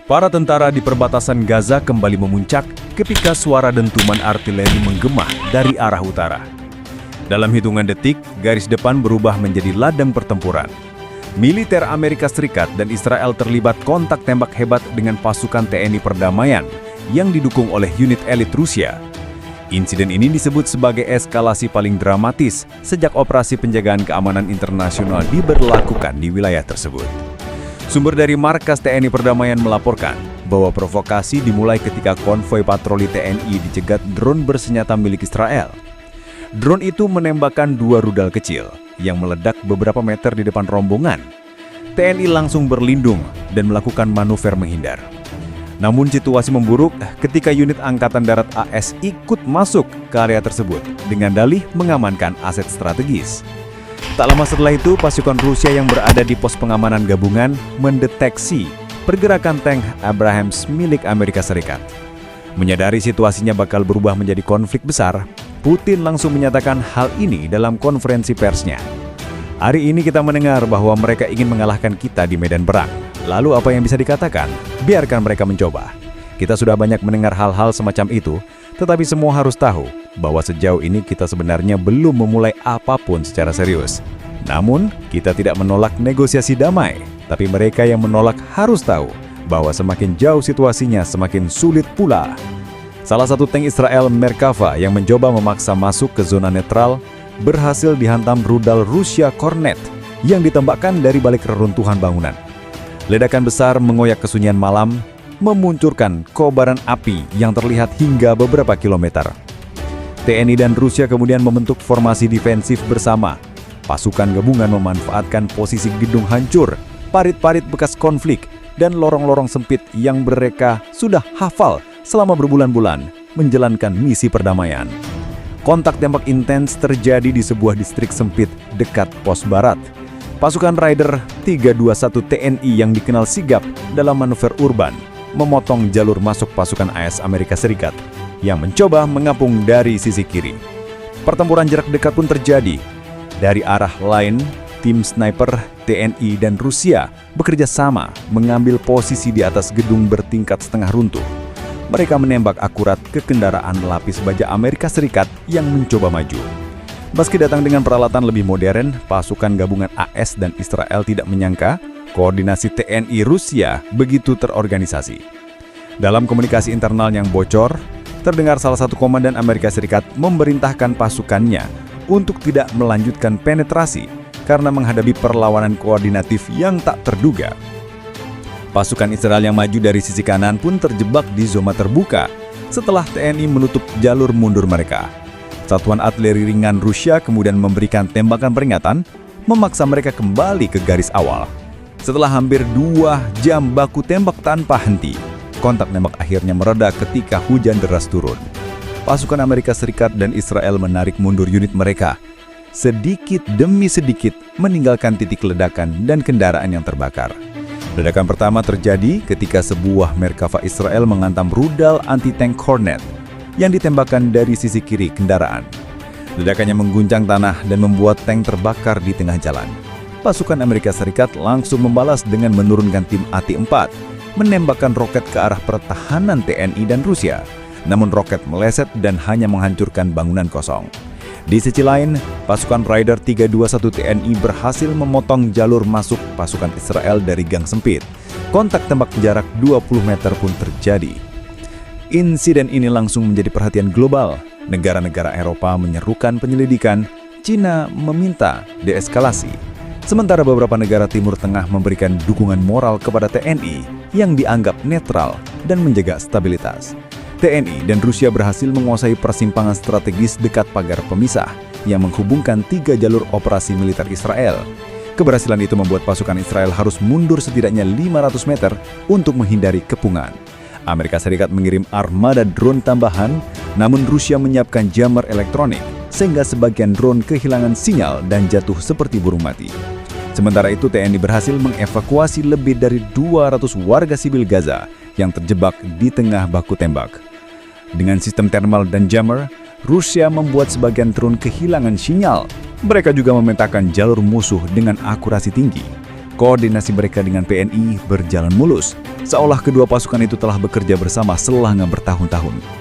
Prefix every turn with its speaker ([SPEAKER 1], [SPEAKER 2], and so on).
[SPEAKER 1] Para tentara di perbatasan Gaza kembali memuncak ketika suara dentuman artileri menggema dari arah utara. Dalam hitungan detik, garis depan berubah menjadi ladang pertempuran. Militer Amerika Serikat dan Israel terlibat kontak tembak hebat dengan pasukan TNI perdamaian yang didukung oleh unit elit Rusia. Insiden ini disebut sebagai eskalasi paling dramatis sejak operasi penjagaan keamanan internasional diberlakukan di wilayah tersebut. Sumber dari markas TNI Perdamaian melaporkan bahwa provokasi dimulai ketika konvoi patroli TNI dicegat drone bersenjata milik Israel. Drone itu menembakkan 2 rudal kecil yang meledak beberapa meter di depan rombongan. TNI langsung berlindung dan melakukan manuver menghindar. Namun situasi memburuk ketika unit Angkatan Darat AS ikut masuk ke area tersebut dengan dalih mengamankan aset strategis. Tak lama setelah itu, pasukan Rusia yang berada di pos pengamanan gabungan mendeteksi pergerakan tank Abrams milik Amerika Serikat. Menyadari situasinya bakal berubah menjadi konflik besar, Putin langsung menyatakan hal ini dalam konferensi persnya. Hari ini kita mendengar bahwa mereka ingin mengalahkan kita di medan perang. Lalu apa yang bisa dikatakan? Biarkan mereka mencoba. Kita sudah banyak mendengar hal-hal semacam itu, tetapi semua harus tahu bahwa sejauh ini kita sebenarnya belum memulai apapun secara serius. Namun, kita tidak menolak negosiasi damai, tapi mereka yang menolak harus tahu bahwa semakin jauh situasinya semakin sulit pula. Salah satu tank Israel Merkava yang mencoba memaksa masuk ke zona netral berhasil dihantam rudal Rusia Kornet yang ditembakkan dari balik reruntuhan bangunan. Ledakan besar mengoyak kesunyian malam, memunculkan kobaran api yang terlihat hingga beberapa kilometer. TNI dan Rusia kemudian membentuk formasi defensif bersama. Pasukan gabungan memanfaatkan posisi gedung hancur, parit-parit bekas konflik, dan lorong-lorong sempit yang mereka sudah hafal selama berbulan-bulan menjalankan misi perdamaian. Kontak tembak intens terjadi di sebuah distrik sempit dekat pos barat. Pasukan Raider 321 TNI yang dikenal sigap dalam manuver urban memotong jalur masuk pasukan AS Amerika Serikat yang mencoba mengapung dari sisi kiri. Pertempuran jarak dekat pun terjadi. Dari arah lain, tim sniper TNI dan Rusia bekerja sama mengambil posisi di atas gedung bertingkat setengah runtuh. Mereka menembak akurat ke kendaraan lapis baja Amerika Serikat yang mencoba maju. Meski datang dengan peralatan lebih modern, pasukan gabungan AS dan Israel tidak menyangka koordinasi TNI Rusia begitu terorganisasi. Dalam komunikasi internal yang bocor, terdengar salah satu komandan Amerika Serikat memerintahkan pasukannya untuk tidak melanjutkan penetrasi karena menghadapi perlawanan koordinatif yang tak terduga. Pasukan Israel yang maju dari sisi kanan pun terjebak di zona terbuka setelah TNI menutup jalur mundur mereka. Satuan artileri ringan Rusia kemudian memberikan tembakan peringatan, memaksa mereka kembali ke garis awal. Setelah hampir 2 jam baku tembak tanpa henti, kontak tembak akhirnya mereda ketika hujan deras turun. Pasukan Amerika Serikat dan Israel menarik mundur unit mereka, sedikit demi sedikit meninggalkan titik ledakan dan kendaraan yang terbakar. Ledakan pertama terjadi ketika sebuah Merkava Israel menghantam rudal anti-tank Kornet yang ditembakkan dari sisi kiri kendaraan. Ledakannya mengguncang tanah dan membuat tank terbakar di tengah jalan. Pasukan Amerika Serikat langsung membalas dengan menurunkan tim AT-4, menembakkan roket ke arah pertahanan TNI dan Rusia. Namun roket meleset dan hanya menghancurkan bangunan kosong. Di sisi lain, pasukan Raider 321 TNI berhasil memotong jalur masuk pasukan Israel dari gang sempit. Kontak tembak jarak 20 meter pun terjadi. Insiden ini langsung menjadi perhatian global. Negara-negara Eropa menyerukan penyelidikan, Cina meminta deeskalasi. Sementara beberapa negara Timur Tengah memberikan dukungan moral kepada TNI yang dianggap netral dan menjaga stabilitas. TNI dan Rusia berhasil menguasai persimpangan strategis dekat pagar pemisah yang menghubungkan 3 jalur operasi militer Israel. Keberhasilan itu membuat pasukan Israel harus mundur setidaknya 500 meter untuk menghindari kepungan. Amerika Serikat mengirim armada drone tambahan, namun Rusia menyiapkan jammer elektronik sehingga sebagian drone kehilangan sinyal dan jatuh seperti burung mati. Sementara itu TNI berhasil mengevakuasi lebih dari 200 warga sipil Gaza yang terjebak di tengah baku tembak. Dengan sistem thermal dan jammer, Rusia membuat sebagian drone kehilangan sinyal. Mereka juga memetakan jalur musuh dengan akurasi tinggi.
[SPEAKER 2] Koordinasi mereka dengan PNI berjalan mulus, seolah kedua pasukan itu telah bekerja bersama selama bertahun-tahun.